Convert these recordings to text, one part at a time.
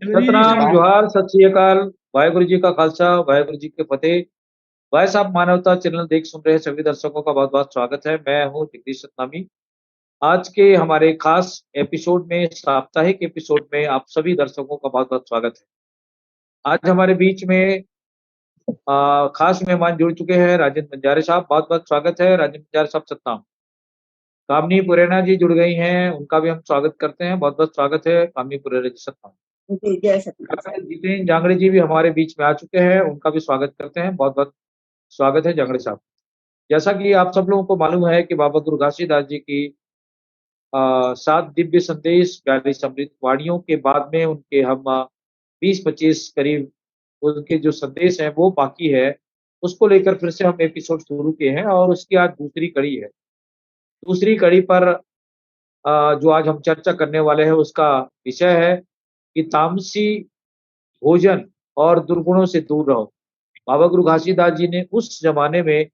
सतनाम वाह जोहार सत श्री अकाल। वाहेगुरु जी का खालसा वाहेगुरु जी के फतेह। भाई साहब मानवता चैनल देख सुन रहे सभी दर्शकों का बहुत बहुत स्वागत है। मैं हूं जगदीश सतनामी। आज के हमारे खास एपिसोड में, साप्ताहिक एपिसोड में आप सभी दर्शकों का बहुत बहुत स्वागत है। आज हमारे बीच में खास मेहमान जुड़ चुके हैं, राजेंद्र बंजारे साहब। बहुत बहुत स्वागत है राजेंद्र बंजारे साहब। सतनाम। कामनी पुरेना जी जुड़ गई हैं, उनका भी हम स्वागत करते हैं। बहुत बहुत स्वागत है कामनी पुरेना जी। सतनाम। जी, जय सतनाम। जितेन जांगड़े जी भी हमारे बीच में आ चुके हैं, उनका भी स्वागत करते हैं। बहुत बहुत स्वागत है जांगड़े साहब। जैसा कि आप सब लोगों को मालूम है कि बाबा गुरु घासीदास जी की 7 दिव्य संदेश 42 अमृत वाणियों के बाद में उनके हम 20-25 करीब उनके जो संदेश हैं वो बाकी है। उसको लेकर फिर से हम एपिसोड शुरू किए हैं और उसकी आज दूसरी कड़ी है। दूसरी कड़ी पर जो आज हम चर्चा करने वाले हैं उसका विषय है कि तामसी भोजन और दुर्गुणों से दूर रहो। बाबा गुरु घासीदास जी ने उस जमाने में,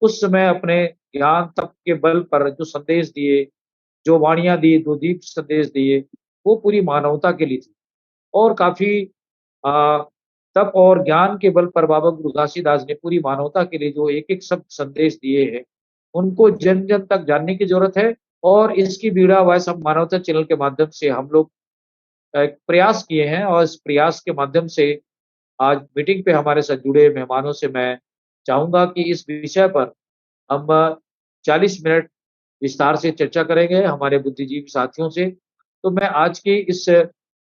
उस समय अपने ज्ञान तप के बल पर जो संदेश दिए, जो वाणियां दी, जो दीप संदेश दिए, वो पूरी मानवता के लिए थी। और काफी आ, तप और ज्ञान के बल पर बाबा गुरु घासीदास ने पूरी मानवता के लिए जो एक एक शब्द संदेश दिए हैं, उनको जन जन तक जानने की जरूरत है। और इसकी बीड़ा वह सब मानवता चैनल के माध्यम से हम लोग एक प्रयास किए हैं, और इस प्रयास के माध्यम से आज मीटिंग पे हमारे साथ जुड़े मेहमानों से मैं चाहूंगा कि इस विषय पर हम 40 मिनट विस्तार से चर्चा करेंगे हमारे बुद्धिजीवी साथियों से। तो मैं आज की इस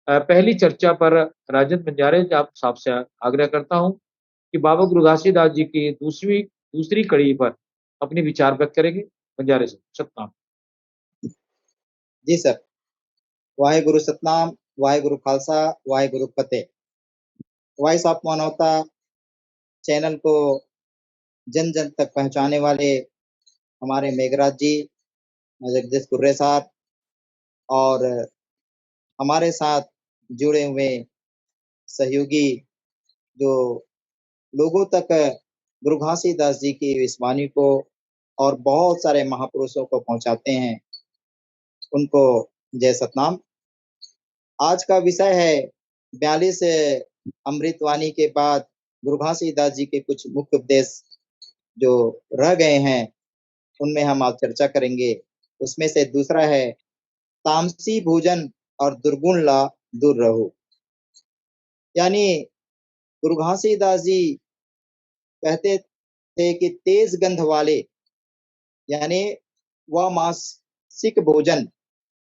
पहली चर्चा पर राजेंद्र बंजारे साहब से आग्रह करता हूं कि बाबा गुरु घासीदास जी की दूसरी दूसरी कड़ी पर अपने विचार व्यक्त करेंगे। बंजारे साहब। सतनाम। जी सर। वाहेगुरु सतनाम, वाहेगुरु खालसा, वाहेगुरु फतेह। वॉइस ऑफ मानवता चैनल को जन जन तक पहुंचाने वाले हमारे मेघराज जी, जगदीश कुर्रे साहब और हमारे साथ जुड़े हुए सहयोगी जो लोगों तक गुरु घासीदास जी की इस वाणी को और बहुत सारे महापुरुषों को पहुंचाते हैं, उनको जय सतनाम। आज का विषय है 42 अमृतवाणी के बाद गुरु घासीदास जी के कुछ मुख्य उपदेश जो रह गए हैं, उनमें हम आज चर्चा करेंगे। उसमें से दूसरा है तामसी भोजन और दुर्गुण ला दूर रहो। यानी गुरु घासीदास जी कहते थे कि तेज गंध वाले, यानी वह मांसिक भोजन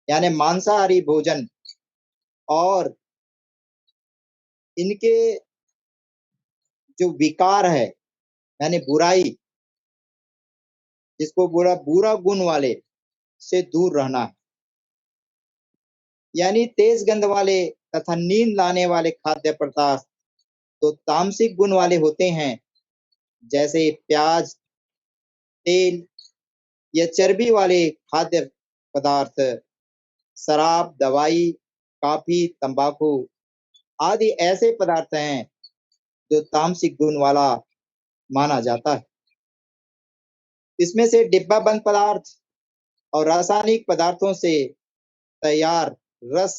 यानी मांसाहारी भोजन और इनके जो विकार है यानी बुराई, जिसको बुरा बुरा गुण वाले से दूर रहना है। यानी तेज गंध वाले तथा नींद लाने वाले खाद्य पदार्थ तो तामसिक गुण वाले होते हैं, जैसे प्याज, तेल या चर्बी वाले खाद्य पदार्थ, शराब, दवाई, काफी, तंबाकू आदि ऐसे पदार्थ हैं जो तामसिक गुण वाला माना जाता है। इसमें से डिब्बा बंद पदार्थ और रासायनिक पदार्थों से तैयार रस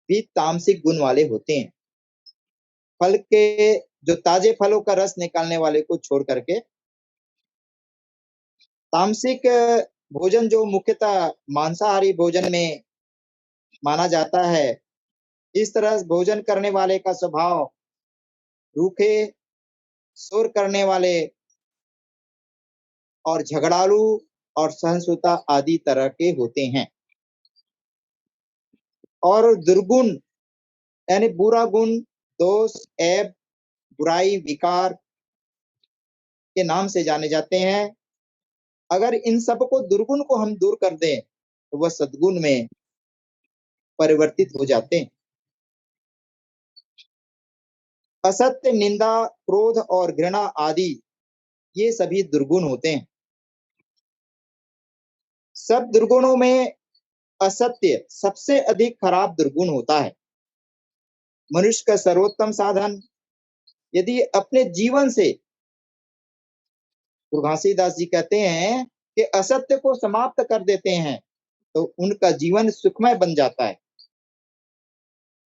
भी तामसिक गुण वाले होते हैं। फल के जो ताजे फलों का रस निकालने वाले को छोड़ करके तामसिक भोजन जो मुख्यतः मांसाहारी भोजन में माना जाता है। इस तरह भोजन करने वाले का स्वभाव रूखे, शोर करने वाले और झगड़ालू और सहिष्णुता आदि तरह के होते हैं। और दुर्गुण यानी बुरा गुण, दोष, ऐब, बुराई, विकार के नाम से जाने जाते हैं। अगर इन सब को दुर्गुण को हम दूर कर दें तो वह सद्गुण में परिवर्तित हो जाते हैं। असत्य, निंदा, क्रोध और घृणा आदि ये सभी दुर्गुण होते हैं। सब दुर्गुणों में असत्य सबसे अधिक खराब दुर्गुण होता है। मनुष्य का सर्वोत्तम साधन यदि अपने जीवन से, गुरु घासीदास जी कहते हैं कि असत्य को समाप्त कर देते हैं तो उनका जीवन सुखमय बन जाता है।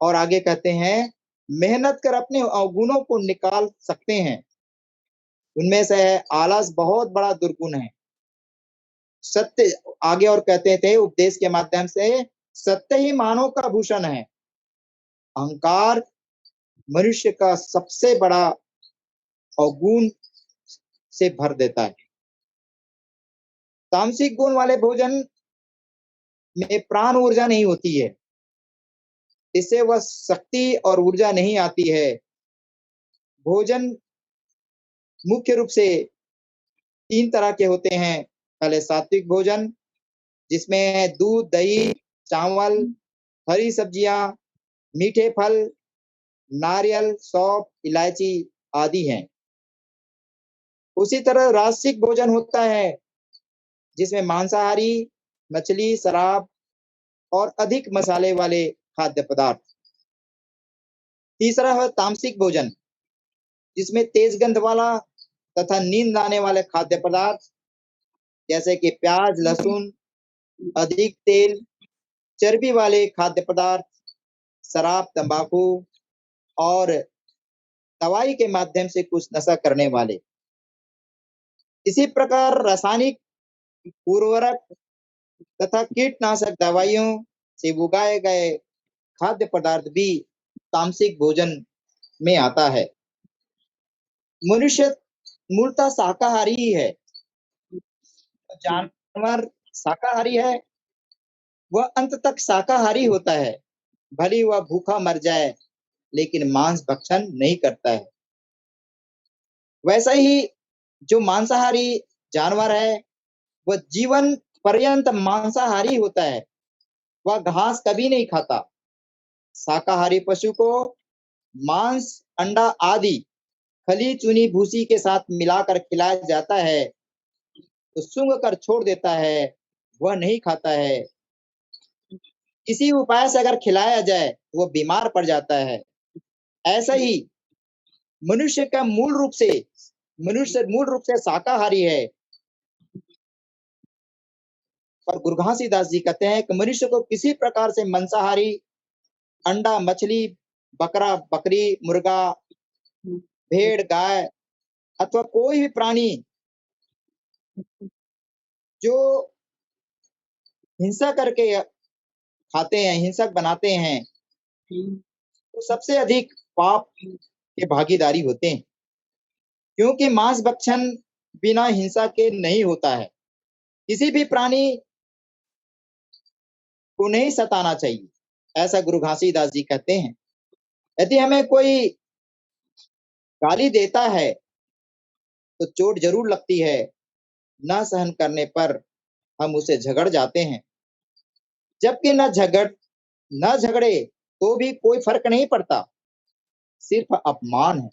और आगे कहते हैं मेहनत कर अपने अवगुणों को निकाल सकते हैं। उनमें से है आलस, बहुत बड़ा दुर्गुण है। सत्य, आगे और कहते थे उपदेश के माध्यम से सत्य ही मानव का भूषण है। अहंकार मनुष्य का सबसे बड़ा अवगुण से भर देता है। तामसिक गुण वाले भोजन में प्राण ऊर्जा नहीं होती है, इससे वह शक्ति और ऊर्जा नहीं आती है। भोजन मुख्य रूप से 3 तरह के होते हैं। पहले सात्विक भोजन, जिसमें दूध, दही, चावल, हरी सब्जियां, मीठे फल, नारियल, सौंफ, इलायची आदि हैं। उसी तरह राजसिक भोजन होता है, जिसमें मांसाहारी, मछली, शराब और अधिक मसाले वाले खाद्य पदार्थ। तीसरा है तामसिक भोजन, जिसमें तेज गंध वाला तथा नींद आने वाले खाद्य पदार्थ, जैसे कि प्याज, लहसुन, अधिक तेल, चर्बी वाले खाद्य पदार्थ, शराब, तंबाकू और दवाई के माध्यम से कुछ नशा करने वाले। इसी प्रकार रासायनिक उर्वरक तथा कीटनाशक दवाइयों से उगाए गए खाद्य पदार्थ भी तामसिक भोजन में आता है। मनुष्य मूलतः शाकाहारी ही है। जानवर शाकाहारी है, वह अंत तक शाकाहारी होता है, भले वह भूखा मर जाए, लेकिन मांस भक्षण नहीं करता है। वैसा ही जो मांसाहारी जानवर है, वह जीवन पर्यंत मांसाहारी होता है, वह घास कभी नहीं खाता। शाकाहारी पशु को मांस, अंडा आदि खली चुनी भूसी के साथ मिलाकर खिलाया जाता है तो सूंघ कर छोड़ देता है, वह नहीं खाता है। किसी उपाय से अगर खिलाया जाए तो वह बीमार पड़ जाता है। ऐसा ही मनुष्य मूल रूप से शाकाहारी है। पर गुरु घासीदास जी कहते हैं कि मनुष्य को किसी प्रकार से मांसाहारी, अंडा, मछली, बकरा, बकरी, मुर्गा, भेड़, गाय अथवा कोई भी प्राणी जो हिंसा करके खाते हैं, हिंसक बनाते हैं, तो सबसे अधिक पाप के भागीदारी होते हैं। क्योंकि मांस भक्षण बिना हिंसा के नहीं होता है। किसी भी प्राणी को नहीं सताना चाहिए, ऐसा गुरु घासीदास जी कहते हैं। यदि हमें कोई गाली देता है तो चोट जरूर लगती है, न सहन करने पर हम उसे झगड़ जाते हैं। जबकि न झगड़े तो भी कोई फर्क नहीं पड़ता, सिर्फ अपमान है।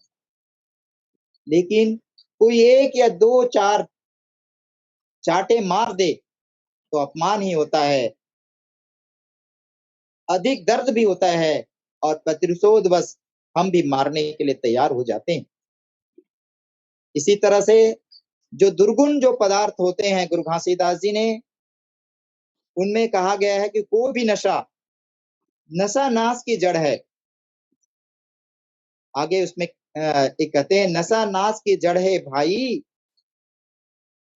लेकिन कोई 1 या 2 4 चाटे मार दे तो अपमान ही होता है, अधिक दर्द भी होता है और प्रतिशोध बस हम भी मारने के लिए तैयार हो जाते हैं। इसी तरह से जो दुर्गुण जो पदार्थ होते हैं, गुरु घासीदास जी ने उनमें कहा गया है कि कोई भी नशा नाश की जड़ है। आगे उसमें एक कहते हैं नशा नाश की जड़ है भाई,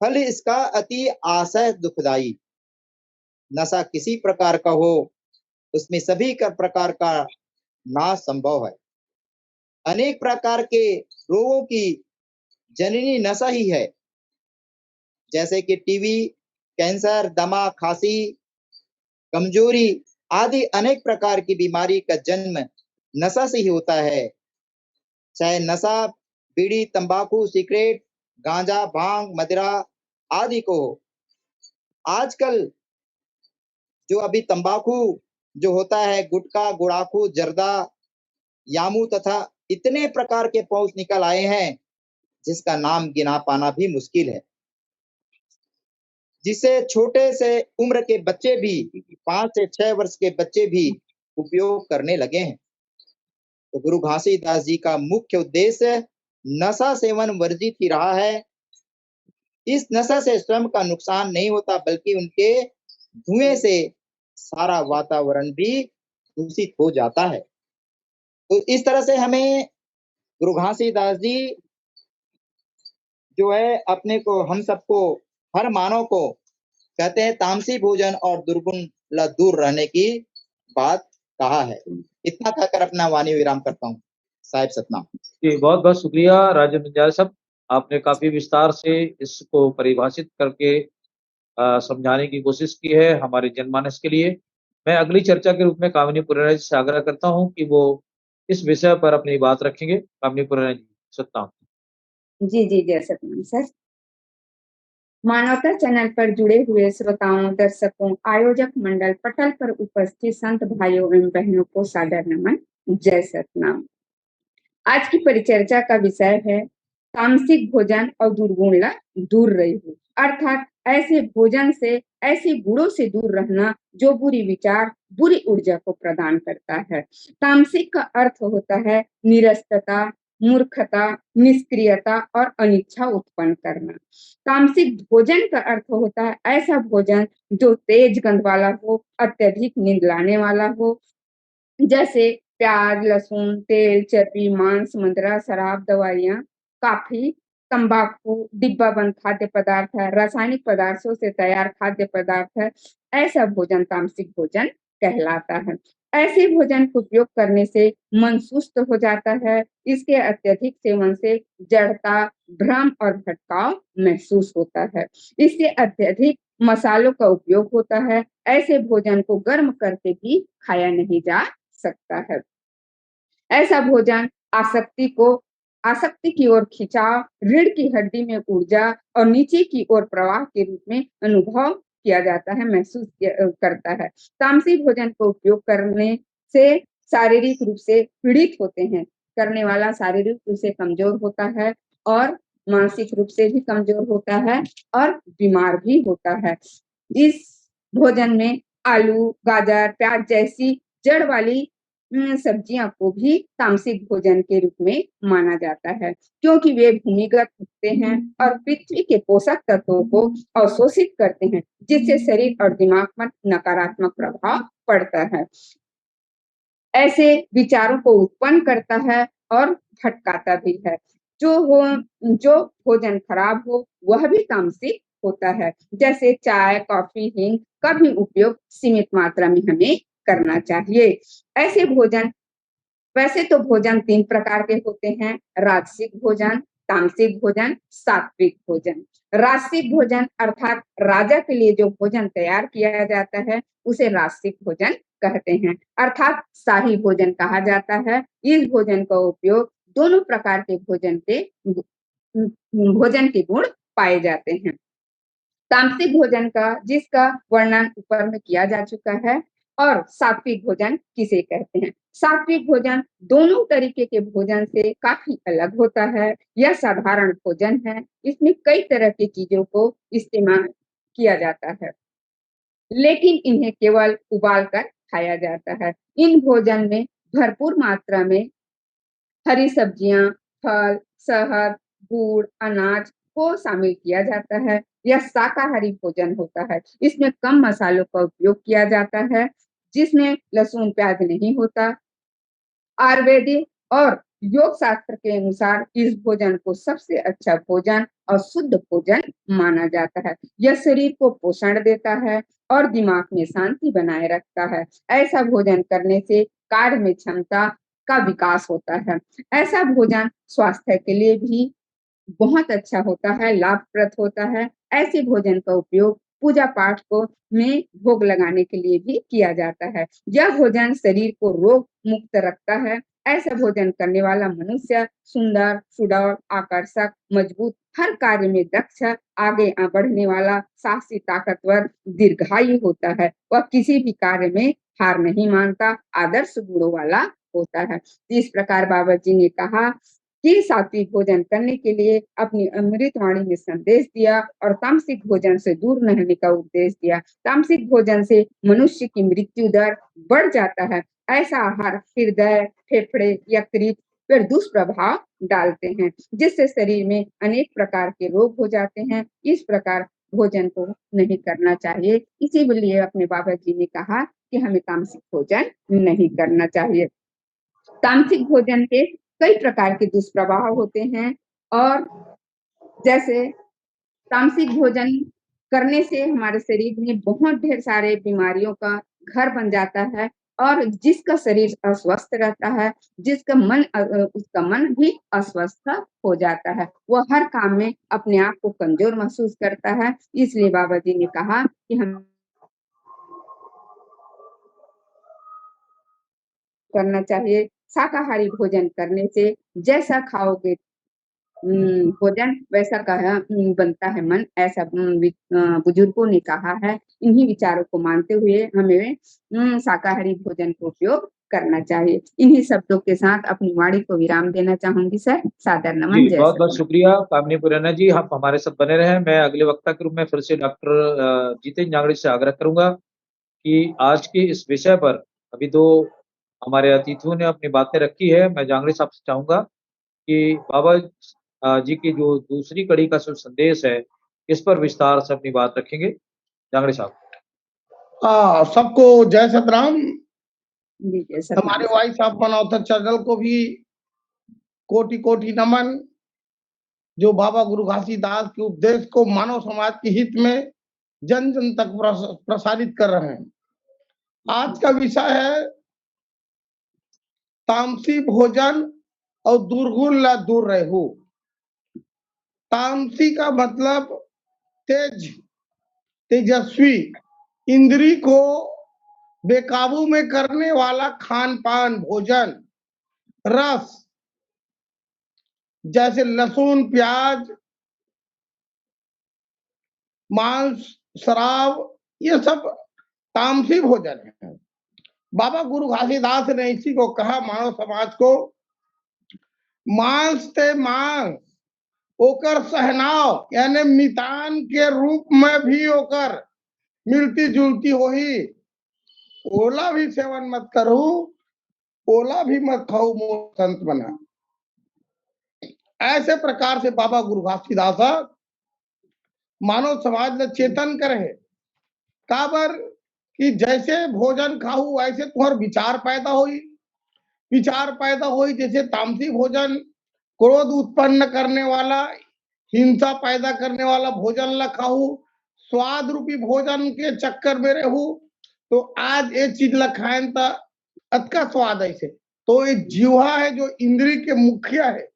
फल इसका अति आशय दुखदाई। नशा किसी प्रकार का हो, उसमें सभी का प्रकार का नाश संभव है। अनेक प्रकार के रोगों की जननी नशा ही है, जैसे कि टीबी, कैंसर, दमा, खांसी, कमजोरी आदि अनेक प्रकार की बीमारी का जन्म नशा से ही होता है। चाहे नशा बीड़ी, तंबाकू, सिगरेट, गांजा, भांग, मदिरा आदि को हो। आजकल जो अभी तंबाकू जो होता है, गुटखा, गुड़ाखू, जर्दा, यामू तथा इतने प्रकार के पौध निकल आए हैं जिसका नाम गिना पाना भी मुश्किल है, जिसे छोटे से उम्र के बच्चे भी 5 से 6 वर्ष के बच्चे भी उपयोग करने लगे हैं। तो गुरु घासीदास जी का मुख्य उद्देश्य नशा सेवन वर्जित ही रहा है। इस नशा से स्वयं का नुकसान नहीं होता, बल्कि उनके धुएं से सारा वातावरण भी दूषित हो जाता है। तो इस तरह से हमें गुरु घासीदास जी जो है अपने को, हम सबको, हर मानव को कहते हैं तामसी भोजन और दुर्गुण ला दूर रहने की बात कहा है। इतना कहकर अपना वाणी विराम करता हूँ। साहिब सतनाम। जी, बहुत-बहुत शुक्रिया राजेंद्र बंजारे साहब। आपने काफ़ी विस्तार से इसको परिभाषित करके समझाने की कोशिश की है हमारे जनमानस के लिए। मैं अगली चर्चा के रूप में कामिनी पुराना जी से आग्रह करता हूँ कि वो इस विषय पर अपनी बात रखेंगे। कामिनी पुराना जी, सतनाम। जी, जी, जय सतनाम सर। मानवता चैनल पर जुड़े हुए श्रोताओं, दर्शकों, आयोजक मंडल, पटल पर उपस्थित संत भाइयों एवं बहनों को सादर नमन, जय सतनाम। आज की परिचर्चा का विषय है तामसिक भोजन और दुर्गुण ला दूर रही, अर्थात ऐसे भोजन से, ऐसे गुणों से दूर रहना जो बुरी विचार, बुरी ऊर्जा को प्रदान करता है। तामसिक का अर्थ होता है निरस्तता, मूर्खता, निष्क्रियता और अनिच्छा उत्पन्न करना। तामसिक भोजन का अर्थ होता है ऐसा भोजन जो तेज गंध वाला हो, अत्यधिक नींद लाने वाला हो, जैसे प्याज, लहसुन, तेल, चर्बी, मांस, मदिरा, शराब, दवाइयाँ, काफी, तंबाकू, डिब्बा बंद खाद्य पदार्थ है, रासायनिक पदार्थों से तैयार खाद्य पदार्थ है। ऐसा भोजन तामसिक भोजन कहलाता है। ऐसे भोजन का उपयोग करने से मन सुस्त हो जाता है। इसके अत्यधिक सेवन से जड़ता, भ्रम और भटकाव महसूस होता है। इससे अत्यधिक मसालों का उपयोग होता है। ऐसे भोजन को गर्म करके भी खाया नहीं जा सकता है। ऐसा भोजन आसक्ति की ओर खिंचाव, रीढ़ की हड्डी में ऊर्जा और नीचे की ओर प्रवाह के रूप में अनुभव किया जाता है, महसूस करता है। तामसी भोजन को उपयोग करने से शारीरिक रूप से पीड़ित होते हैं। करने वाला शारीरिक रूप से कमजोर होता है और मानसिक रूप से भी कमजोर होता है और बीमार भी होता है। इस भोजन में आलू, गाजर, प्याज जैसी जड़ वाली सब्जियां को भी तामसिक भोजन के रूप में माना जाता है, क्योंकि वे भूमिगत उगते हैं और पृथ्वी के पोषक तत्वों को अवशोषित करते हैं, जिससे शरीर और दिमाग पर नकारात्मक प्रभाव पड़ता है। ऐसे विचारों को उत्पन्न करता है और भटकाता भी है। जो भोजन खराब हो वह भी तामसिक होता है। जैसे चाय, कॉफी, हींग का भी उपयोग सीमित मात्रा में हमें करना चाहिए। ऐसे भोजन, वैसे तो भोजन 3 प्रकार के होते हैं: राजसिक भोजन, तामसिक भोजन, सात्विक भोजन। राजसिक भोजन अर्थात राजा के लिए जो भोजन तैयार किया जाता है उसे राजसिक भोजन कहते हैं, अर्थात शाही भोजन कहा जाता है। इस भोजन का उपयोग दोनों प्रकार के भोजन के गुण पाए जाते हैं। तामसिक भोजन का जिसका वर्णन ऊपर में किया जा चुका है, और सात्विक भोजन किसे कहते हैं। सात्विक भोजन दोनों तरीके के भोजन से काफी अलग होता है। यह साधारण भोजन है, इसमें कई तरह की चीजों को इस्तेमाल किया जाता है, लेकिन इन्हें केवल उबाल कर खाया जाता है। इन भोजन में भरपूर मात्रा में हरी सब्जियां, फल, शहद, गुड़, अनाज को शामिल किया जाता है। यह शाकाहारी भोजन होता है। इसमें कम मसालों का उपयोग किया जाता है, जिसमें लहसुन, प्याज नहीं होता। आयुर्वेदिक और योग शास्त्र के अनुसार इस भोजन को सबसे अच्छा भोजन और शुद्ध भोजन माना जाता है। यह शरीर को पोषण देता है और दिमाग में शांति बनाए रखता है। ऐसा भोजन करने से कार्य में क्षमता का विकास होता है। ऐसा भोजन स्वास्थ्य के लिए भी बहुत अच्छा होता है, लाभप्रद होता है। ऐसे भोजन का उपयोग पूजा पाठ को में भोग लगाने के लिए भी किया जाता है। यह भोजन शरीर को रोग मुक्त रखता है। ऐसा भोजन करने वाला मनुष्य सुंदर, सुडौल, आकर्षक, मजबूत, हर कार्य में दक्ष, आगे बढ़ने वाला, साहसी, ताकतवर, दीर्घायु होता है। वह किसी भी कार्य में हार नहीं मानता, आदर्श गुणों वाला होता है। इस प्रकार बाबा जी ने कहा कि सात्विक भोजन करने के लिए अपनी अमृत वाणी में संदेश दिया और तामसिक भोजन से दूर रहने का उपदेश दिया। तामसिक भोजन से मनुष्य की मृत्यु दर बढ़ जाता है। ऐसा आहार हृदय, फेफड़े, यकृत पर दुष्प्रभाव डालते हैं, जिससे शरीर में अनेक प्रकार के रोग हो जाते हैं। इस प्रकार भोजन को नहीं करना चाहिए। इसीलिए अपने बाबा जी ने कहा कि हमें तामसिक भोजन नहीं करना चाहिए। तामसिक भोजन के कई प्रकार के दुष्प्रभाव होते हैं और जैसे तामसिक भोजन करने से हमारे शरीर में बहुत ढेर सारे बीमारियों का घर बन जाता है और जिसका शरीर अस्वस्थ रहता है, उसका मन भी अस्वस्थ हो जाता है। वो हर काम में अपने आप को कमजोर महसूस करता है। इसलिए बाबा जी ने कहा कि हम करना चाहिए। शाकाहारी भोजन करने से जैसा खाओगे भोजन वैसा बनता है मन, ऐसा बुजुर्गों ने कहा है। इन्हीं विचारों को मानते हुए हमें शाकाहारी भोजन को उपयोग करना चाहिए। इन्हीं शब्दों के साथ अपनी वाणी को विराम देना चाहूंगी सर। सादर नमन, जी, जय बहुत बहुत सतनाम। शुक्रिया कामनी पुराना जी, आप हमारे साथ बने रहें। मैं अगले वक्ता के रूप में फिर से डॉक्टर जितेंद्र जांगड़ी से आग्रह करूंगा कि आज के इस विषय पर अभी तो हमारे अतिथियों ने अपनी बातें रखी है। मैं जांगड़ी साहब से चाहूंगा कि बाबा जी की जो दूसरी कड़ी का जो संदेश है, इस पर विस्तार से अपनी बात रखेंगे। जांगड़ी साहब। सबको जय सतराम। जी जय सतनाम हमारे सर। वाई साहब मनौतर चैनल को भी कोटि कोटि नमन, जो बाबा गुरु घासीदास के उपदेश को मानव समाज के हित में जन जन तक प्रसारित कर रहे हैं। आज का विषय है तामसी भोजन और दुर्गुण ला दूर रहू। तामसी का मतलब तेजस्वी, इंद्री को बेकाबू में करने वाला खान पान, भोजन, रस, जैसे लहसुन, प्याज, मांस, शराब, ये सब तामसी भोजन है। बाबा गुरु घासीदास ने इसी को कहा मानव समाज को, मांस ते मांस ओकर सहनाव, यानी मितान के रूप में भी ओकर मिलती जुलती होही। ओला भी सेवन मत करू, ओला भी मत खाऊ, मोर संत बना। ऐसे प्रकार से बाबा गुरु घासीदास मानव समाज ने चेतन करे काबर कि जैसे भोजन खाऊ ऐसे तुम्हार विचार पैदा होई। विचार पैदा होई जैसे तामसी भोजन क्रोध उत्पन्न करने वाला, हिंसा पैदा करने वाला भोजन ला खाऊ, स्वाद रूपी भोजन के चक्कर में रहू, तो आज ये चीज ला खाएं तो अतका स्वाद ऐसे, तो ये जीवा है जो इंद्री के मुखिया है,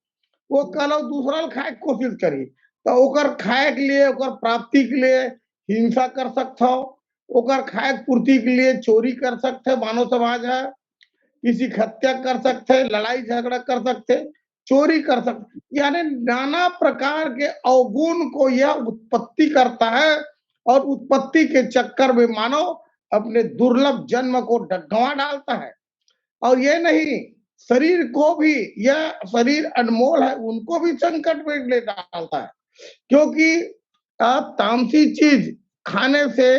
वो कल दूसरा खाए की कोशिश करी, तो ओकर खाए के लिए, ओकर प्राप्ति के लिए हिंसा कर सकते हो, ओकर खाए पूर्ति के लिए चोरी कर सकते, मानव समाज है, किसी हत्या कर सकते, लड़ाई झगड़ा कर सकते, चोरी कर सकते, यानी नाना प्रकार के अवगुण को यह उत्पत्ति करता है और उत्पत्ति के चक्कर में मानव अपने दुर्लभ जन्म को गंवा डालता है। और ये नहीं, शरीर को भी, यह शरीर अनमोल है, उनको भी संकट में ले डालता है, क्योंकि तामसी चीज खाने से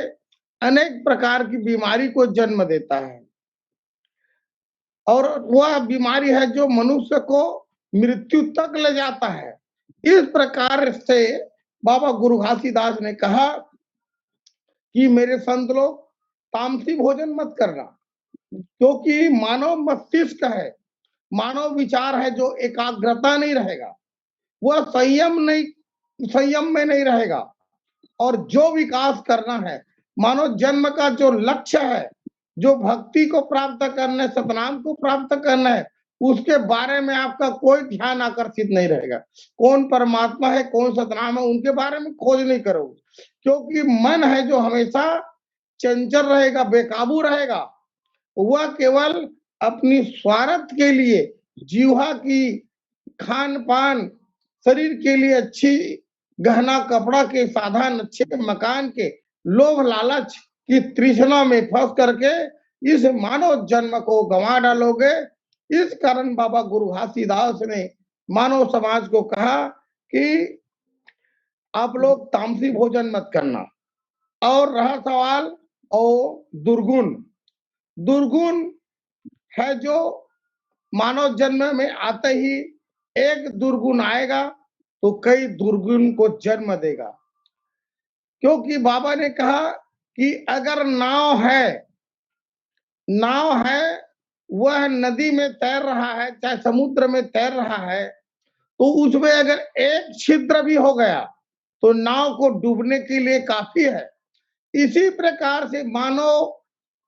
अनेक प्रकार की बीमारी को जन्म देता है और वह बीमारी है जो मनुष्य को मृत्यु तक ले जाता है। इस प्रकार से बाबा गुरु घासीदास ने कहा कि मेरे संत लोग तामसी भोजन मत करना, क्योंकि मानव मस्तिष्क है, मानव विचार है जो एकाग्रता नहीं रहेगा, वह संयम में नहीं रहेगा, और जो विकास करना है, मानव जन्म का जो लक्ष्य है, जो भक्ति को प्राप्त करना है, सतनाम को प्राप्त करना है, उसके बारे में आपका कोई ध्यान आकर्षित नहीं रहेगा। कौन परमात्मा है, कौन सतनाम है, उनके बारे में खोज नहीं करोगे, क्योंकि मन है जो हमेशा चंचल रहेगा, बेकाबू रहेगा, वह केवल अपनी स्वार्थ के लिए, जीवा की खान पान, शरीर के लिए अच्छी गहना कपड़ा के साधन, अच्छे मकान के लोभ लालच की तृष्णा में फंस करके इस मानव जन्म को गंवा डालोगे। इस कारण बाबा गुरु घासीदास ने मानव समाज को कहा कि आप लोग तामसी भोजन मत करना। और रहा सवाल दुर्गुण, दुर्गुण है जो मानव जन्म में आते ही एक दुर्गुण आएगा तो कई दुर्गुण को जन्म देगा, क्योंकि बाबा ने कहा कि अगर नाव है वह नदी में तैर रहा है, चाहे समुद्र में तैर रहा है, तो उसमें अगर एक छिद्र भी हो गया तो नाव को डूबने के लिए काफी है। इसी प्रकार से मानव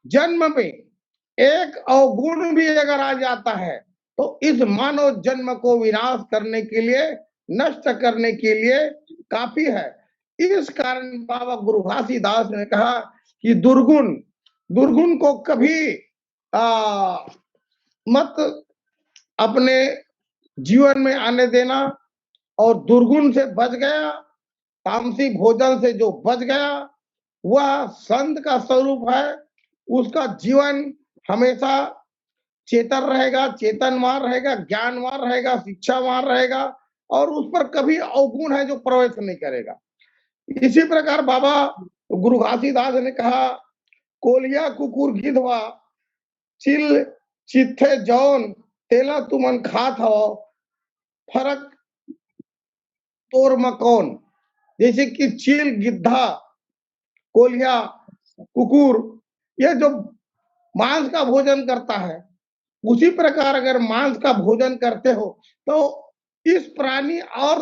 जन्म में एक अवगुण भी अगर आ जाता है तो इस मानव जन्म को विनाश करने के लिए, नष्ट करने के लिए काफी है। इस कारण बाबा गुरु घासीदास ने कहा कि दुर्गुण दुर्गुण को कभी मत अपने जीवन में आने देना, और दुर्गुण से बच गया, तामसी भोजन से जो बच गया, वह संत का स्वरूप है। उसका जीवन हमेशा चेतन रहेगा, चेतनवान रहेगा, ज्ञानवान रहेगा, शिक्षावान रहेगा, और उस पर कभी अवगुण है जो प्रवेश नहीं करेगा। इसी प्रकार बाबा गुरु घासीदास ने कहा, कोलिया कुकुर गिधवा चिल चित्थे जौन तेला तुमन खात हो फर्क तोर मकौन। जैसे कि चील, गिद्धा, कोलिया, कुकुर, ये जो मांस का भोजन करता है, उसी प्रकार अगर मांस का भोजन करते हो तो इस प्राणी और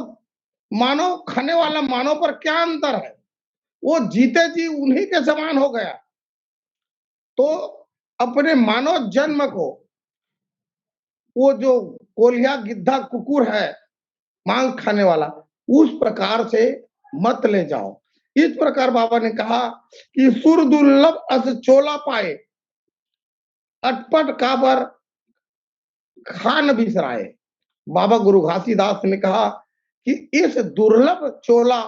मानव, खाने वाला मानव पर क्या अंतर है? वो जीते जी उन्हीं के समान हो गया। तो अपने मानव जन्म को वो जो कोलिया, गिद्धा, कुकुर है मांस खाने वाला, उस प्रकार से मत ले जाओ। इस प्रकार बाबा ने कहा कि सुर दुर्लभ अस चोला पाए, अटपट काबर खान बिसराए। बाबा गुरु घासीदास ने कहा कि इस दुर्लभ चोला,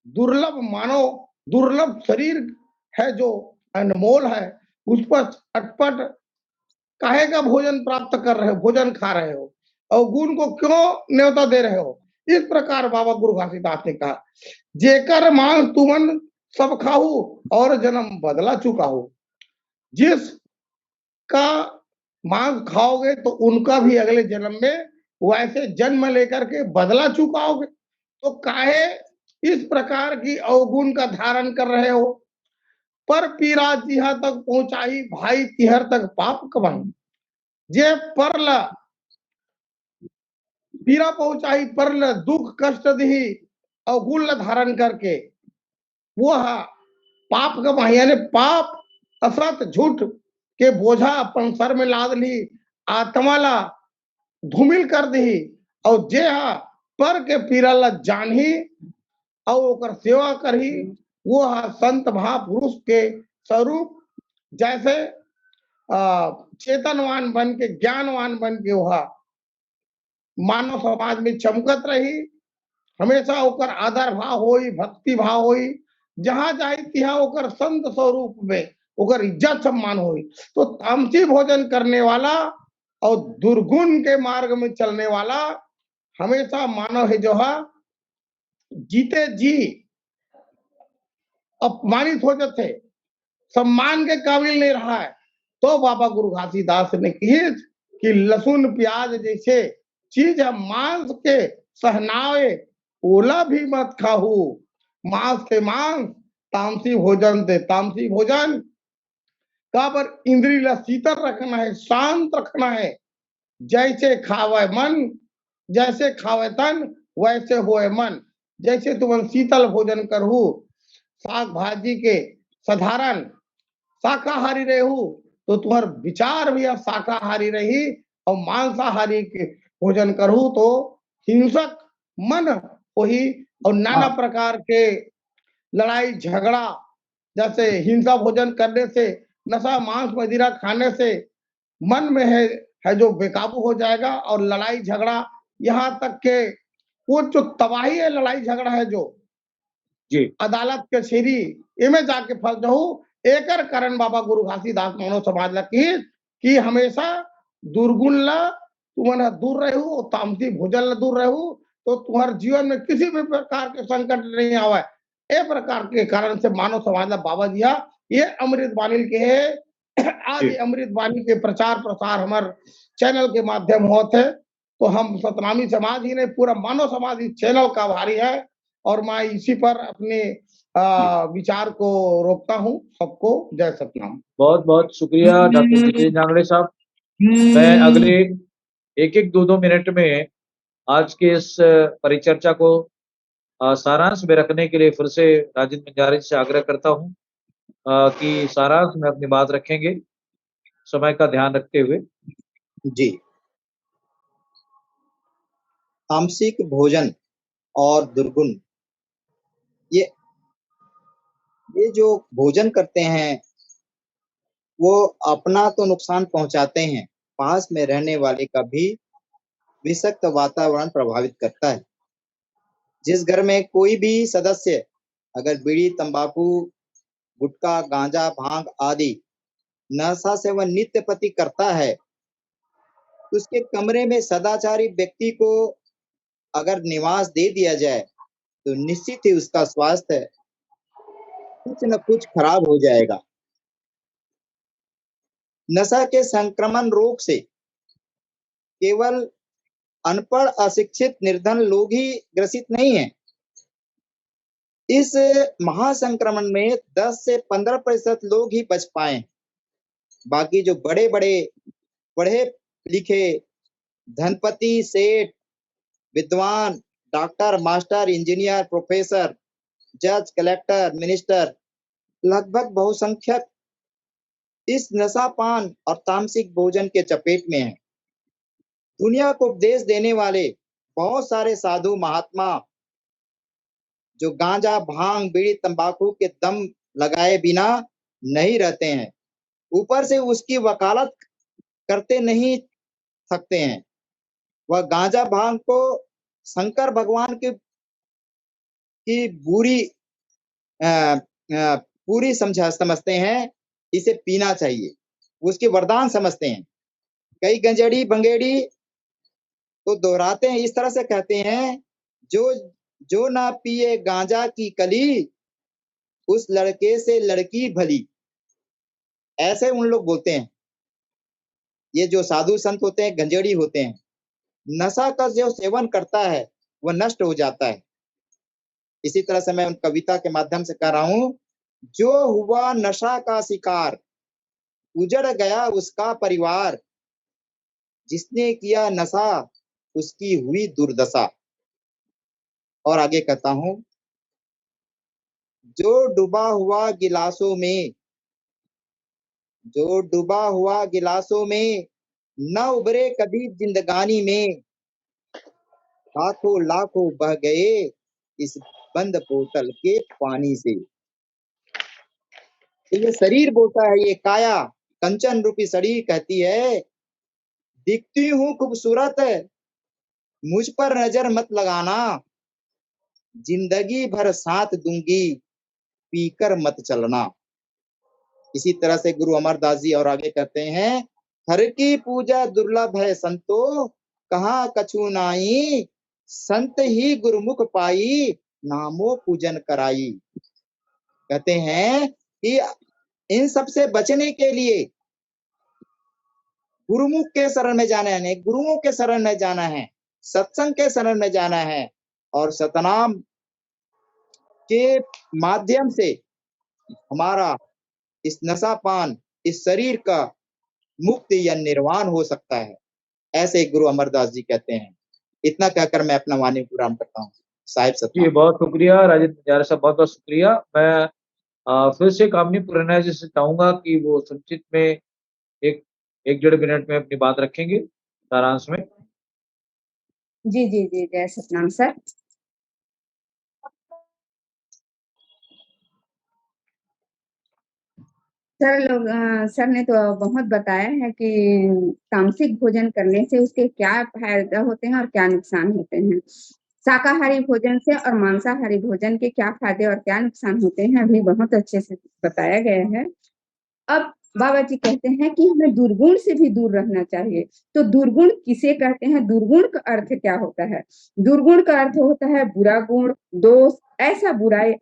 दुर्लभ मानव, दुर्लभ शरीर है जो अनमोल है, उस पर अटपट काहे का भोजन प्राप्त कर रहे हो, भोजन खा रहे हो, और गुण को क्यों न्योता दे रहे हो? इस प्रकार बाबा गुरु घासीदास ने कहा, जेकर मांस तुमन सब खाऊ और जन्म बदला चुका हो। जिसका मांस खाओगे तो उनका भी अगले जन्म में वैसे जन्म लेकर के बदला चुकाओगे। तो काहे इस प्रकार की अवगुण का धारण कर रहे हो? पर पीरा जिहा तक पहुंचाई, भाई तिहर तक पाप कमाई। जे परला पीरा पहुंचाई, परल दुख कष्ट दी, अवगुण धारण करके वह पाप कमाई, यानी पाप, असत, झूठ के बोझा अपन सर में लाद ली, आत्मा ला धूमिल कर दी, और जे पर के पीरा ला जानही और ओकर सेवा करही, वो संत महापुरुष के स्वरूप जैसे चेतनवान बन के, ज्ञानवान बन के वह मानव समाज में चमकत रही। हमेशा ओकर आदर भाव होई, भक्ति भाव होई, जहां जाए तिहा ओकर संत स्वरूप में ओकर इज्जत सम्मान होई। तो तामसी भोजन करने वाला और दुर्गुण के मार्ग में चलने वाला हमेशा मानव है जो है जीते जी अपमानित हो जाते, सम्मान के काबिल नहीं रहा है। तो बाबा गुरु घासीदास ने कही कि लहसुन प्याज जैसे चीज है, मांस के सहनावे ओला भी मत खाहू, मांस के मांस, तामसी भोजन दे तामसी भोजन। का पर इंद्री ला शीतल रखना है, शांत रखना है। जैसे खावे मन, जैसे खावे तन, वैसे होए मन। जैसे तुम शीतल भोजन करहू, साग भाजी के साधारण शाकाहारी रहू, तो तुम्हार विचार भी अब शाकाहारी रही, और मांसाहारी के भोजन करूँ तो हिंसक मन वही, और नाना प्रकार के लड़ाई झगड़ा, जैसे हिंसा भोजन करने से, नशा मांस मदिरा खाने से मन में है जो बेकाबू हो जाएगा, और लड़ाई झगड़ा, यहाँ तक के वो जो तबाही है, लड़ाई झगड़ा है जो जी अदालत के सीरी इमे जाके फंस जाऊ। एकर कारण बाबा गुरु घासीदास मानव समाज ला कि हमेशा दुर्गुण ला तुमन दूर रहू, तामसी भोजन ला दूर रहू, तो तुम्हारे जीवन में किसी भी प्रकार के संकट नहीं आवे। ए प्रकार के कारण से मानव समाज ला बाबा जी ये अमृत बानी के है। आज जी ये अमृत बानी के प्रचार प्रसार हमारे चैनल के माध्यम होते, तो हम सतनामी समाज ही नहीं, पूरा मानव समाज इस चैनल का आभारी है। और मैं इसी पर अपने विचार को रोकता हूँ। सबको जय सतनाम। बहुत बहुत शुक्रिया डॉक्टर जितेंद्र नागड़े साहब। मैं अगले 1-1, 2-2 मिनट में आज के इस परिचर्चा को सारांश में रखने के लिए फिर से राजेंद्र बंजारे जी से आग्रह करता हूँ कि सारांश में अपनी बात रखेंगे, समय का ध्यान रखते हुए। जी, तामसिक भोजन और दुर्गुण, ये जो भोजन करते हैं वो अपना तो नुकसान पहुंचाते हैं, पास में रहने वाले का भी विषाक्त वातावरण प्रभावित करता है। जिस घर में कोई भी सदस्य अगर बीड़ी, तंबाकू, गुटखा, गांजा, भांग आदि नशा सेवन नित्य प्रति करता है, तो उसके कमरे में सदाचारी व्यक्ति को अगर निवास दे दिया जाए तो निश्चित ही उसका स्वास्थ्य कुछ न कुछ खराब हो जाएगा। नशा के संक्रमण रोग से केवल अनपढ़, अशिक्षित, निर्धन लोग ही ग्रसित नहीं है। इस महासंक्रमण में 10 से 15% लोग ही बच पाए। बाकी जो बड़े-बड़े पढ़े लिखे धनपति, सेठ, विद्वान, डॉक्टर, मास्टर, इंजीनियर, प्रोफेसर, जज, कलेक्टर, मिनिस्टर, लगभग बहुसंख्यक इस नशापान और तामसिक भोजन के चपेट में है। दुनिया को उपदेश देने वाले बहुत सारे साधु महात्मा जो गांजा, भांग, बीड़ी, तंबाकू के दम लगाए बिना नहीं रहते हैं, ऊपर से उसकी वकालत करते नहीं थकते हैं। वह गांजा भांग को शंकर भगवान की पूरी समझते हैं, इसे पीना चाहिए, उसके वरदान समझते हैं। कई गंजेड़ी बंगेड़ी तो दोहराते हैं, इस तरह से कहते हैं, जो ना पिए गांजा की कली, उस लड़के से लड़की भली। ऐसे उन लोग बोलते हैं। ये जो साधु संत होते हैं, गंजेड़ी होते हैं, नशा का जो सेवन करता है वह नष्ट हो जाता है। इसी तरह से मैं उन कविता के माध्यम से कह रहा हूं, जो हुआ नशा का शिकार, उजड़ गया उसका परिवार, जिसने किया नशा उसकी हुई दुर्दशा। और आगे कहता हूं, जो डूबा हुआ गिलासों में न उबरे कभी जिंदगानी में, लाखों लाखों बह गए इस बंद बोतल के पानी से। ये शरीर बोलता है, ये काया कंचन रूपी शरीर कहती है, दिखती हूं खूबसूरत, मुझ पर नजर मत लगाना, जिंदगी भर साथ दूंगी, पीकर मत चलना। इसी तरह से गुरु अमरदास जी और आगे कहते हैं, हर की पूजा दुर्लभ है संतो, कहाँ कछु नाई, संत ही गुरुमुख पाई, नामो पूजन कराई। कहते हैं कि इन सब से बचने के लिए गुरुमुख के शरण में जाना है, गुरुओं के शरण में जाना है, सत्संग के शरण में जाना है, और सतनाम के माध्यम से हमारा इस नशापान, इस शरीर का मुक्ति या निर्वाण हो सकता है। ऐसे गुरु अमरदास जी कहते हैं। इतना कहकर मैं अपना वाणी विराम करता हूँ। साहिब जी, सतनाम। बहुत शुक्रिया राजेंद्र बंजारे साहब, बहुत-बहुत शुक्रिया। मैं फिर से कामनी पुरना जी से चाहूँगा कि वो संक्षिप्त में 1 डेढ़ मिनट में अपनी बात रखेंगे सारांश में। जी, जी, जी, जय सतनाम सर। सर ने तो बहुत बताया है कि तामसिक भोजन करने से उसके क्या फायदा होते हैं और क्या नुकसान होते हैं। शाकाहारी भोजन से और मांसाहारी भोजन के क्या फायदे और क्या नुकसान होते हैं, अभी बहुत अच्छे से बताया गया है। अब बाबा जी कहते हैं कि हमें दुर्गुण से भी दूर रहना चाहिए। तो दुर्गुण किसे कहते हैं? दुर्गुण का अर्थ क्या होता है? दुर्गुण का अर्थ होता है बुरा गुण, दोष, ऐसा बुराई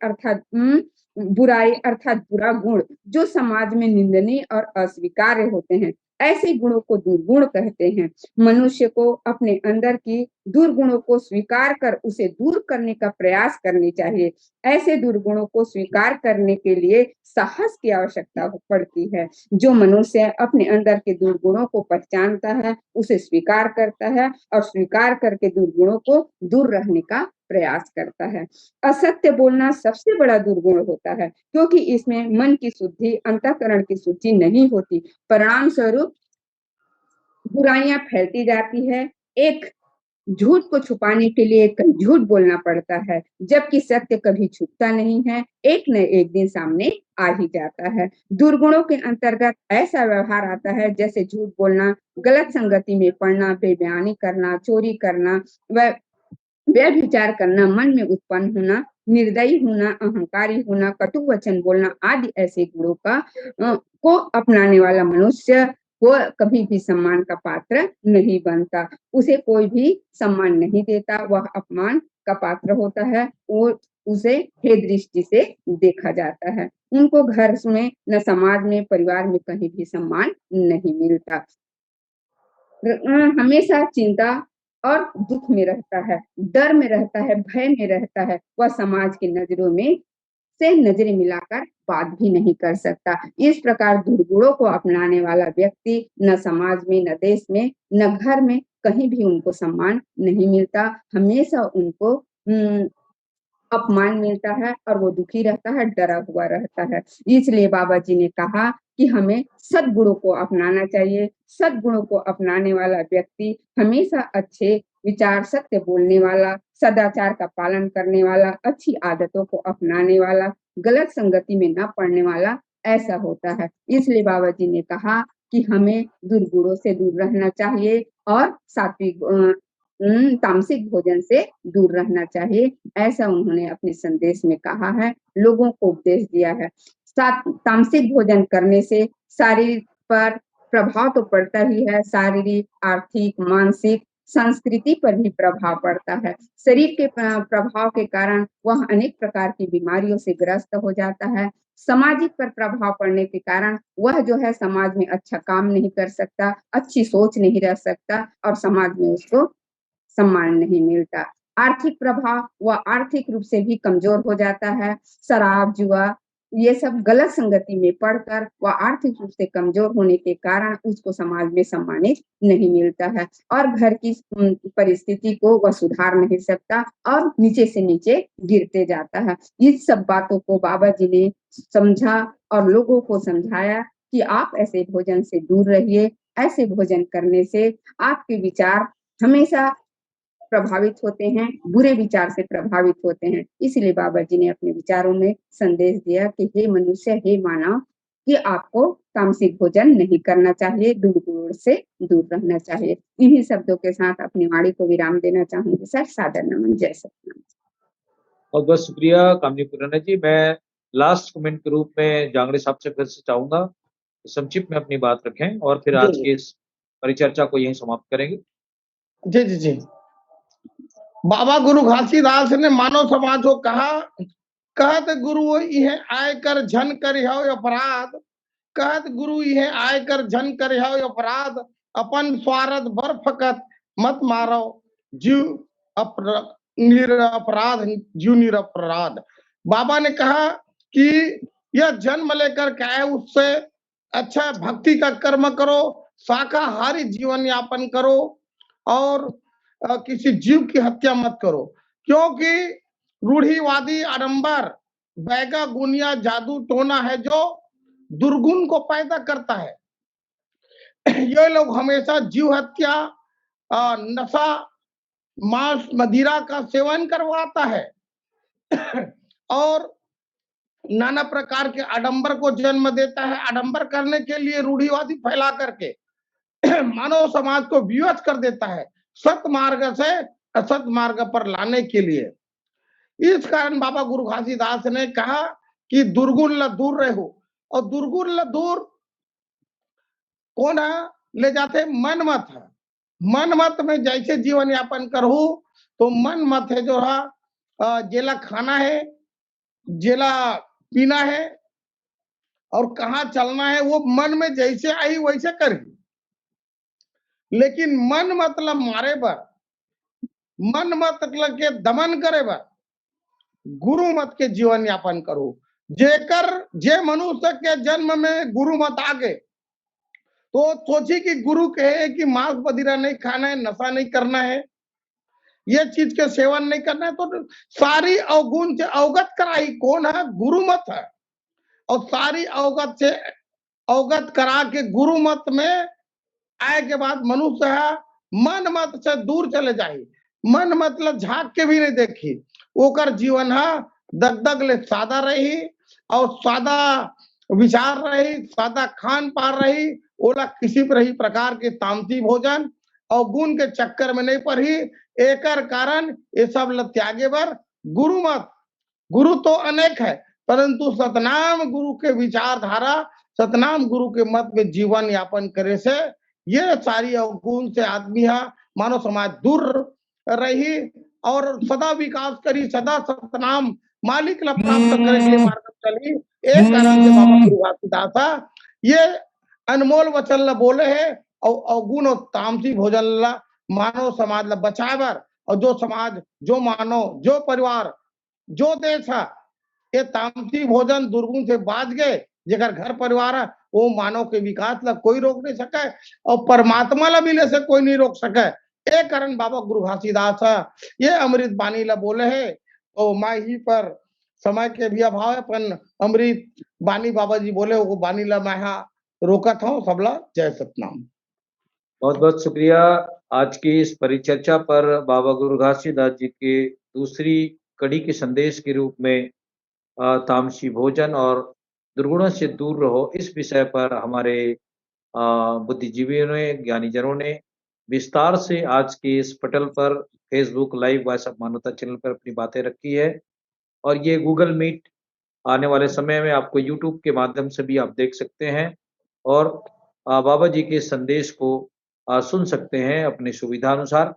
अर्थात बुरा गुण जो समाज में निंदनीय और अस्वीकार्य होते हैं। ऐसे गुणों को दुर्गुण कहते हैं। मनुष्य को अपने अंदर की दुर्गुणों को स्वीकार कर उसे दूर करने का प्रयास करनी चाहिए। ऐसे दुर्गुणों को स्वीकार करने के लिए साहस की आवश्यकता पड़ती है। जो मनुष्य अपने अंदर के दुर्गुणों को पहचानता है, उसे स्वीकार करता है और स्वीकार करके दुर्गुणों को दूर रहने का प्रयास करता है। असत्य बोलना सबसे बड़ा दुर्गुण होता है, क्योंकि इसमें मन की शुद्धि, अंतःकरण की शुद्धि नहीं होती। परिणाम स्वरूप बुराइयां फैलती जाती है। एक झूठ को छुपाने के लिए कई झूठ बोलना पड़ता है, जबकि सत्य कभी छुपता नहीं है, एक न एक दिन सामने आ ही जाता है। दुर्गुणों के अंतर्गत ऐसा व्यवहार आता है जैसे झूठ बोलना, गलत संगति में पड़ना, बेबयानी करना, चोरी करना, व्यभिचार करना, मन में उत्पन्न होना, निर्दयी होना, अहंकारी होना, कटु वचन बोलना आदि ऐसे गुणों को अपनाने वाला मनुष्य वो कभी भी सम्मान का पात्र नहीं बनता। उसे कोई भी सम्मान नहीं देता, वह अपमान का पात्र होता है। वो उसे हे दृष्टि से देखा जाता है। उनको घर में, न समाज में, परिवार में कहीं भी सम्मान नहीं मिलता। हमेशा चिंता और दुख में रहता है, डर में रहता है, भय में रहता है। वह समाज की नजरों में से नजरें मिलाकर बात भी नहीं कर सकता। इस प्रकार दुर्गुणों को अपनाने वाला व्यक्ति न समाज में, न देश में, न घर में कहीं भी उनको सम्मान नहीं मिलता। हमेशा उनको अपमान मिलता है और वो दुखी रहता है, डरा हुआ रहता है। इसलिए बाबा जी ने कहा कि हमें सद्गुणों को अपनाना चाहिए। सद्गुणों को अपनाने वाला व्यक्ति हमेशा अच्छे विचार, सत्य बोलने वाला, सदाचार का पालन करने वाला, अच्छी आदतों को अपनाने वाला, गलत संगति में न पड़ने वाला ऐसा होता है। इसलिए बाबा जी ने कहा कि हमें दुर्गुणों से दूर रहना चाहिए और सात्विक तामसिक भोजन से दूर रहना चाहिए। ऐसा उन्होंने अपने संदेश में कहा है, लोगों को उपदेश दिया है। तामसिक भोजन करने से शारीर पर प्रभाव तो पड़ता ही है, शारीरिक, आर्थिक, मानसिक, संस्कृति पर भी प्रभाव पड़ता है। शरीर के प्रभाव के कारण वह अनेक प्रकार की बीमारियों से ग्रस्त हो जाता है। सामाजिक पर प्रभाव पड़ने के कारण वह जो है समाज में अच्छा काम नहीं कर सकता, अच्छी सोच नहीं रह सकता और समाज में उसको सम्मान नहीं मिलता। आर्थिक प्रभाव, वह आर्थिक रूप से भी कमजोर हो जाता है। शराब, जुआ, ये सब गलत संगति में पड़कर वह आर्थिक रूप से कमजोर होने के कारण उसको समाज में सम्मानित नहीं मिलता है और घर की परिस्थिति को वह सुधार नहीं सकता और नीचे से नीचे गिरते जाता है। इस सब बातों को बाबा जी ने समझा और लोगों को समझाया कि आप ऐसे भोजन से दूर रहिए। ऐसे भोजन करने से आपके विचार हमेशा प्रभावित होते हैं, बुरे विचार से प्रभावित होते हैं। इसलिए बाबा जी ने अपने विचारों में संदेश दिया कि हे मनुष्य, हे मानव, कि आपको तामसिक भोजन नहीं करना चाहिए, दुर्गुण से दूर रहना चाहिए। इन्हीं शब्दों के साथ अपनी वाणी को विराम देना चाहूंगी सर। सादर नमन, जय सतनाम। बहुत बहुत शुक्रिया कामनी पुराना जी। मैं लास्ट कमेंट के रूप में जांगड़े साहब से फिर से चाहूंगा संक्षिप्त में अपनी बात रखें और फिर आज की इस परिचर्चा को यहीं समाप्त करेंगे। जी जी जी। बाबा गुरु घासीदास ने मानव समाज को कहा, कहत गुरु यह आयकर झन कर अपराध, कहत गुरु यह आयकर झन कर अपराध, अपन स्वार्थ बर फकत मत मारो, जीव निरपराध, जीव निरपराध। बाबा ने कहा कि यह जन्म लेकर क्या है, उससे अच्छा भक्ति का कर्म करो, शाकाहारी जीवन यापन करो और किसी जीव की हत्या मत करो, क्योंकि रूढ़िवादी आडंबर, बैगा गुनिया, जादू टोना है जो दुर्गुण को पैदा करता है। ये लोग हमेशा जीव हत्या, नशा, मांस, मदिरा का सेवन करवाता है और नाना प्रकार के आडंबर को जन्म देता है। आडंबर करने के लिए रूढ़िवादी फैला करके मानव समाज को विवश कर देता है, सत मार्ग से असत मार्ग पर लाने के लिए। इस कारण बाबा गुरु घासीदास ने कहा कि दुर्गुण ल दूर रहो, और दुर्गुण ल दूर कौन है ले जाते? मन मत है। मन मत में जैसे जीवन यापन करो तो मन मत है जो है जेला खाना है, जेला पीना है और कहाँ चलना है, वो मन में जैसे आई वैसे करी। लेकिन मन मतलब मारे बर, मन मतलब के दमन करे बर गुरु मत के जीवन यापन करो। जेकर जे मनुष्य के जन्म में गुरु मत आगे तो सोची कि गुरु कहे कि मांस मदिरा नहीं खाना है, नशा नहीं करना है, ये चीज के सेवन नहीं करना है, तो सारी अवगुण से अवगत कराई कौन है? गुरु मत है। और सारी अवगत से अवगत करा के गुरु मत में आए के बाद मनुष्य है मन मत से दूर चले जाए, मन मतलब झांक के भी नहीं देखी, ओकर जीवन है दगदग ले सादा रही और सादा विचार रही, सादा खान पान रही, ओला किसी प्रकार के तामसी भोजन और गुण के चक्कर में नहीं पड़ी। एकर कारण ये सब ल त्यागे बर गुरु मत। गुरु तो अनेक है, परंतु सतनाम गुरु के विचारधारा, सतनाम गुरु के मत में जीवन यापन करे से ये सारी अवगुण से आदमी है मानव समाज दूर रही और सदा विकास करी, सदा सतनाम मालिक ला प्राप्त करे के लिए मार्ग चली। एक कारण से बाबा गुरु घासीदास ये अनमोल वचन ला बोले है और अवगुण और तामसी भोजन ला मानव समाज ला बचाए बर, और जो समाज, जो मानव, जो परिवार, जो देश है ये तामसी भोजन दुर्गुण से बाज गए, जेकर घर परिवार है वो मानव के विकास ला कोई रोक नहीं सके और परमात्मा ला मिले से कोई नहीं रोक सके। एक कारण बाबा गुरु घासीदास ये अमृत बानी ला बोले है। तो मैं ही पर समय के भी अभाव है, पर अमृत बानी बाबा जी बोले वो बानी ला मैं रोकत हूँ। सबला जय सतनाम। बहुत बहुत शुक्रिया आज की इस परिचर्चा पर बाबा गुरु घासीदास जी के दूसरी कड़ी के संदेश के रूप में तामसी भोजन और दुर्गुणों से दूर रहो, इस विषय पर हमारे बुद्धिजीवियों ने, ज्ञानीजनों ने विस्तार से आज के इस पटल पर Facebook live voice of Manavta channel पर अपनी बातें रखी है। और ये गूगल मीट आने वाले समय में आपको यूट्यूब के माध्यम से भी आप देख सकते हैं और बाबा जी के संदेश को सुन सकते हैं अपनी सुविधा अनुसार।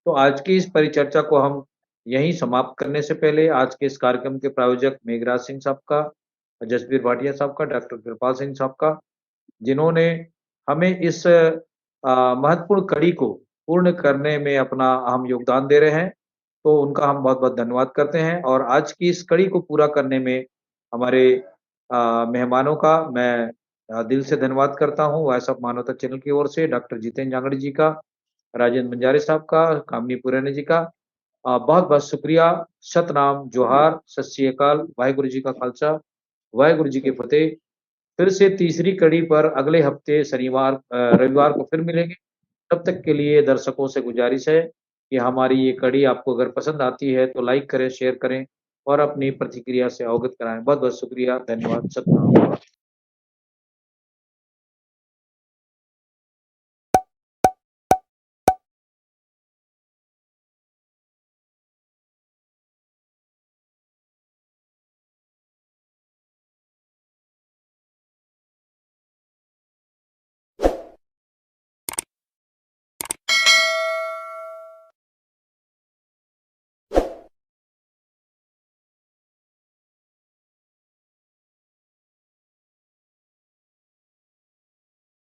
तो आज की इस परिचर्चा को हम यहीं समाप्त करने से पहले आज के इस कार्यक्रम के प्रायोजक मेघराज सिंह साहब का, जसबीर भाटिया साहब का, डॉक्टर कृपाल सिंह साहब का, जिन्होंने हमें इस महत्वपूर्ण कड़ी को पूर्ण करने में अपना अहम योगदान दे रहे हैं, तो उनका हम बहुत-बहुत धन्यवाद करते हैं। और आज की इस कड़ी को पूरा करने में हमारे मेहमानों का मैं दिल से धन्यवाद करता हूँ। वॉइस ऑफ मानवता चैनल की ओर से डॉक्टर जितेंद्र जांगड़ी जी का, राजेंद्र बंजारे साहब का, कामनी पुराने जी का बहुत-बहुत शुक्रिया। सतनाम, जोहार, सत श्री अकाल, वाहिगुरु जी का खालसा, वाहिगुरु जी की फतेह। फिर से तीसरी कड़ी पर अगले हफ्ते रविवार को फिर मिलेंगे। तब तक के लिए दर्शकों से गुजारिश है कि हमारी ये कड़ी आपको अगर पसंद आती है तो लाइक करें, शेयर करें और अपनी प्रतिक्रिया से अवगत कराएं। बहुत-बहुत शुक्रिया, धन्यवाद, सतनाम।